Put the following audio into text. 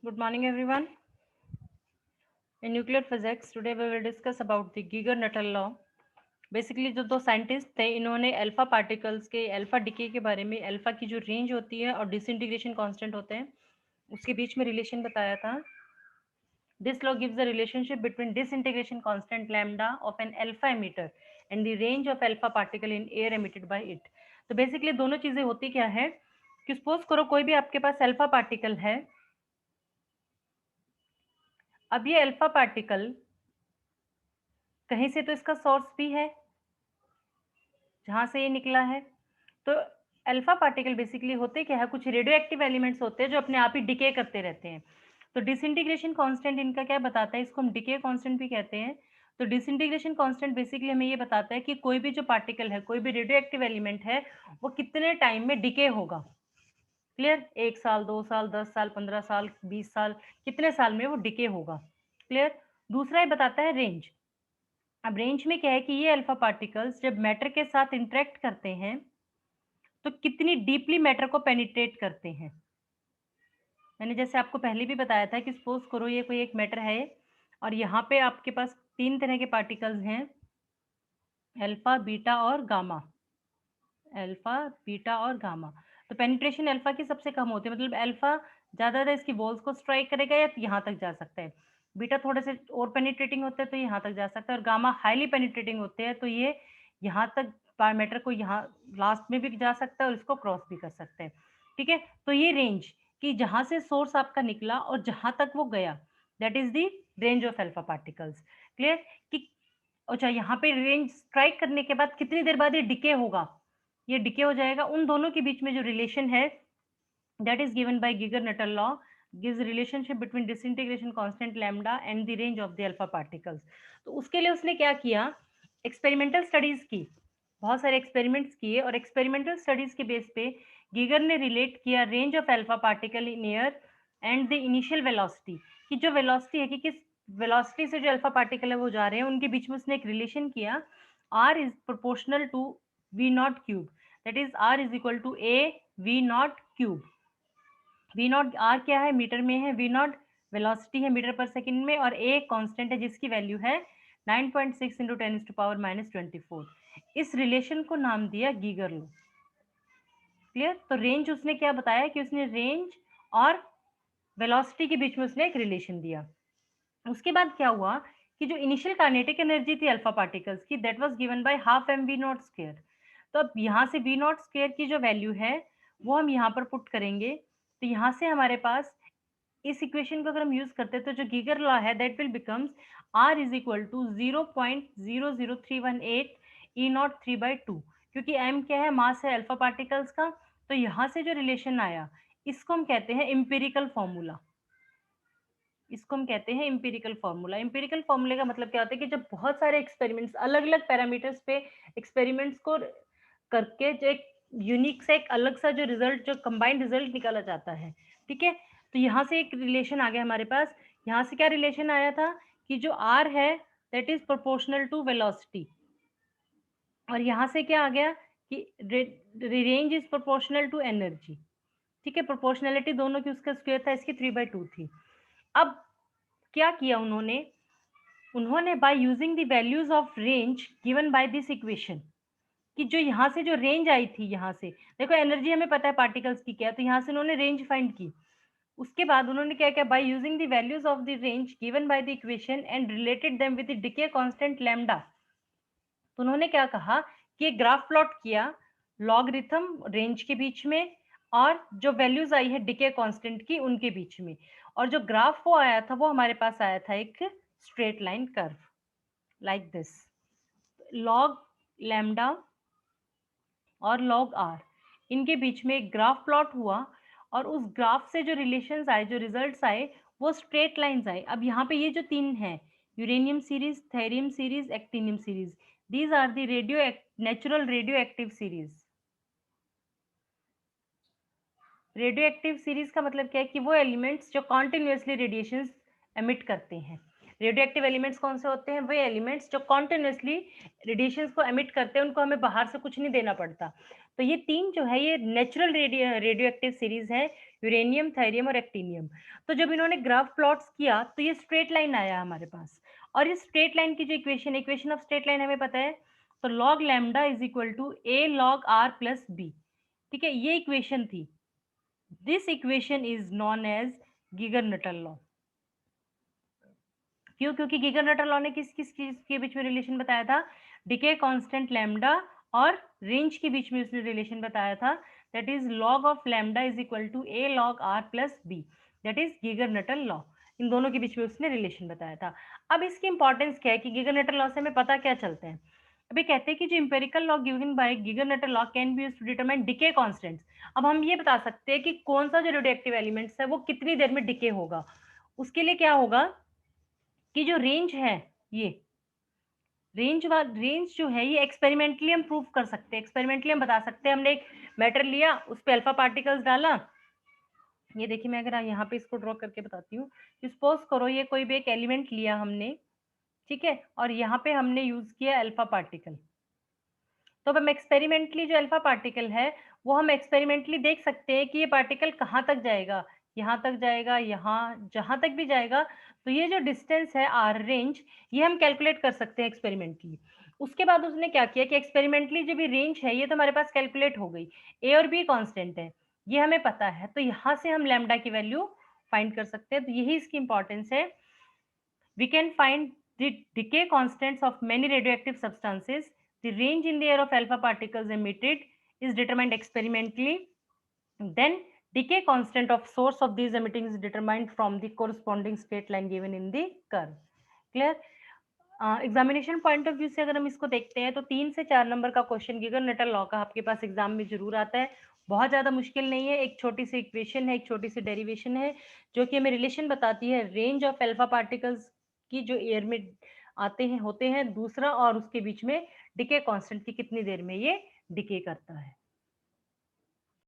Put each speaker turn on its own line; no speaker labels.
Good morning, everyone. In nuclear physics, today we will discuss about the Geiger-Nuttall law. Basically जो दो scientist थे, इन्होंने alpha particles के alpha decay के बारे में, अल्फा की जो रेंज होती है और डिसइंटीग्रेशन कांस्टेंट होते हैं, उसके बीच में रिलेशन बताया था. This law gives the relationship between disintegration constant lambda of an alpha emitter and the range of alpha particle in air emitted by it. तो बेसिकली दोनों चीजें होती क्या है कि सपोज करो कोई भी आपके पास अल्फा पार्टिकल है. अब ये अल्फा पार्टिकल कहीं से तो इसका सोर्स भी है जहां से ये निकला है. तो अल्फा पार्टिकल बेसिकली होते क्या है, कुछ रेडियो एक्टिव एलिमेंट्स होते हैं जो अपने आप ही डिके करते रहते हैं. तो डिसइंटीग्रेशन कांस्टेंट इनका क्या बताता है, इसको हम डिके कांस्टेंट भी कहते हैं. तो डिसइंटीग्रेशन कांस्टेंट बेसिकली हमें ये बताता है कि कोई भी जो पार्टिकल है, कोई भी रेडियो एक्टिव एलिमेंट है, वो कितने टाइम में डिके होगा. क्लियर? 1 साल, 2 साल, 10 साल, 15 साल, 20 साल, कितने साल में वो डिके होगा. क्लियर? दूसरा ये बताता है रेंज. अब रेंज में क्या है कि ये अल्फा पार्टिकल्स जब मैटर के साथ इंटरेक्ट करते हैं तो कितनी डीपली मैटर को पेनिट्रेट करते हैं. मैंने जैसे आपको पहले भी बताया था कि सपोज करो ये कोई एक मैटर है और यहाँ पे आपके पास तीन तरह के पार्टिकल्स हैं, अल्फा, बीटा और गामा. अल्फा, बीटा और गामा. तो पेनिट्रेशन अल्फा की सबसे कम होती है, मतलब अल्फा ज्यादा इसकी वॉल्स को स्ट्राइक करेगा या यहाँ तक जा सकता है. बीटा थोड़े से और पेनिट्रेटिंग होते हैं तो यहाँ तक जा सकता है, और गामा हाईली पेनिट्रेटिंग होते हैं तो ये यहाँ तक मैटर को यहाँ लास्ट में भी जा सकता है और इसको क्रॉस भी कर सकते हैं. ठीक है, तो ये रेंज कि जहां से सोर्स आपका निकला और जहां तक वो गया, that is the range of alpha particles. Clear? कि अच्छा, यहाँ पे रेंज स्ट्राइक करने के बाद कितनी देर बाद ये डिके होगा, ये डिके हो जाएगा. उन दोनों के बीच में जो रिलेशन है that is given by Geiger-Nuttall law gives relationship between disintegration constant lambda and the range of the alpha particles. तो उसके लिए उसने क्या किया, एक्सपेरिमेंटल स्टडीज की, बहुत सारे एक्सपेरिमेंट्स किए और एक्सपेरिमेंटल स्टडीज के बेस पे गीगर ने रिलेट किया range of alpha particle in air and the initial velocity, कि जो वेलोसिटी है कि किस वेलोसिटी से जो अल्फा पार्टिकल है वो जा रहे हैं, उनके बीच में उसने एक रिलेशन किया. R is proportional to V nought cube, that is R is equal to A V nought cube. V nought R क्या है, मीटर में है, वी नॉट वेलोसिटी है मीटर पर सेकंड में, और ए कांस्टेंट है जिसकी वैल्यू है 9.6 इंटू 10⁻⁻24. इस रिलेशन को नाम दिया गीगर लो. क्लियर? तो रेंज उसने क्या बताया कि उसने रेंज और वेलोसिटी के बीच में उसने एक रिलेशन दिया. उसके बाद क्या हुआ कि जो इनिशियल काइनेटिक एनर्जी थी अल्फा पार्टिकल्स की, that was given by half M V nought square. तो अब यहाँ से वी नॉट स्क्वायर की जो वैल्यू है वो हम यहाँ पर पुट करेंगे. तो यहाँ से हमारे पास इस इक्वेशन को अगर हम यूज करते हैं तो जो गीगर लॉ है that will becomes R is equal to 0.00318 E nought 3/2, क्योंकि एम क्या है, मास है अल्फा पार्टिकल्स का. तो यहाँ से जो रिलेशन आया इसको हम कहते हैं इम्पेरिकल फॉर्मूला. इसको हम कहते हैं इम्पेरिकल फॉर्मूला. इम्पेरिकल फॉर्मूले का मतलब क्या होता है कि जब बहुत सारे एक्सपेरिमेंट्स अलग अलग पैरामीटर्स पे एक्सपेरिमेंट्स को करके जो एक यूनिक सा एक अलग सा जो रिजल्ट, जो कंबाइंड रिजल्ट निकाला जाता है. ठीक है, तो यहाँ से एक रिलेशन आ गया हमारे पास. यहाँ से क्या रिलेशन आया था कि जो आर है that is proportional to velocity, और यहाँ से क्या आ गया कि range is proportional to energy. ठीक है, प्रोपोर्शनलिटी दोनों की उसका स्क्वायर था, इसकी 3/2 थी. अब क्या किया उन्होंने, उन्होंने by using the values of range given by this equation, कि जो यहाँ से जो रेंज आई थी, यहाँ से देखो एनर्जी हमें पता है पार्टिकल्स की क्या है, तो यहाँ से उन्होंने रेंज फाइंड की. उसके बाद उन्होंने क्या किया, by using the values of the range given by the equation and related them with the decay constant lambda. तो उन्होंने क्या कहा कि ग्राफ प्लॉट किया लॉगरिथम रेंज के बीच में और जो वैल्यूज आई है डिके कांस्टेंट की उनके बीच में, और जो ग्राफ वो आया था वो हमारे पास आया था एक straight line curve like this. Log lambda और लॉग आर, इनके बीच में एक ग्राफ प्लॉट हुआ और उस ग्राफ से जो रिलेशंस आए, जो रिजल्ट्स आए, वो स्ट्रेट लाइंस आए. अब यहाँ पे ये जो तीन है, uranium series, thorium series, actinium series, these are the natural radioactive series. Radio active series का मतलब क्या है कि वो एलिमेंट्स जो कॉन्टिन्यूसली रेडिएशन एमिट करते हैं. रेडियो एक्टिव एलिमेंट्स कौन से होते हैं, वे एलिमेंट्स जो कॉन्टिन्यूसली रेडिएशन को एमिट करते हैं, उनको हमें बाहर से कुछ नहीं देना पड़ता. तो ये 3 जो है ये नेचुरल रेडियो एक्टिव सीरीज़ है, यूरेनियम, थोरियम और एक्टिनियम। तो जब इन्होंने ग्राफ प्लॉट्स किया तो ये स्ट्रेट लाइन आया हमारे पास, और इस स्ट्रेट लाइन की जो इक्वेशन ऑफ स्ट्रेट लाइन हमें पता है, तो log lambda is equal to a log r plus b। ठीक है, ये इक्वेशन थी। This equation is known as Geiger Nuttall law. क्यों? क्योंकि गीगर-नटल लॉ ने किस किस चीज के बीच में रिलेशन बताया था? डिके कांस्टेंट लैम्ब्डा और रेंज के बीच में उसने रिलेशन बताया था, that is log of lambda is equal to a log r plus b, that is Geiger Nuttall law. इन दोनों के बीच में उसने रिलेशन बताया था। अब इसकी इंपॉर्टेंस क्या है कि गीगर-नटल लॉ से हमें पता क्या चलता है? अभी कहते हैं कि जो empirical law given by Geiger Nuttall law can be used to determine decay constants. अब हम ये बता सकते हैं कि कौन सा जो रेडियोएक्टिव एलिमेंट्स है वो कितनी देर में डिके होगा। उसके लिए क्या होगा कि जो रेंज है, ये रेंज जो है ये एक्सपेरिमेंटली हम प्रूव कर सकते हैं, एक्सपेरिमेंटली हम बता सकते हैं। हमने एक मैटर लिया, उस पे अल्फा पार्टिकल्स डाला। ये देखिए, मैं अगर यहाँ पे इसको ड्रॉ करके बताती हूँ। सपोज करो ये कोई भी एक एलिमेंट लिया हमने, ठीक है, और यहाँ पे हमने यूज किया अल्फा पार्टिकल। तो अब हम एक्सपेरिमेंटली जो अल्फा पार्टिकल है वो हम एक्सपेरिमेंटली देख सकते हैं कि ये पार्टिकल कहाँ तक जाएगा, यहाँ तक जाएगा, यहाँ जहां तक भी जाएगा। तो ये जो डिस्टेंस है आर रेंज, ये हम कैलकुलेट कर सकते हैं एक्सपेरिमेंटली। उसके बाद उसने क्या किया कि एक्सपेरिमेंटली जो भी रेंज है ये तो हमारे पास कैलकुलेट हो गई, ए और बी कांस्टेंट है, ये हमें पता है, तो यहाँ से हम लैम्डा की वैल्यू फाइंड कर सकते हैं। तो यही इसकी इंपॉर्टेंस है। We can find the decay constants of many radioactive substances. The range in the air of alpha particles emitted is determined experimentally. Then decay constant of source of these emitting is determined from the corresponding straight line given in the curve. Clear? Examination point of view से अगर हम इसको देखते हैं तो 3 से 4 number का question Geiger-Nuttall law का आपके पास एग्जाम में जरूर आता है। बहुत ज्यादा मुश्किल नहीं है, एक छोटी सी इक्वेशन है, एक छोटी सी डेरिवेशन है, जो कि हमें रिलेशन बताती है रेंज ऑफ अल्फा पार्टिकल्स की जो एयर में आते हैं होते हैं, दूसरा और उसके बीच में डिके कांस्टेंट की कितनी देर में ये डिके करता है।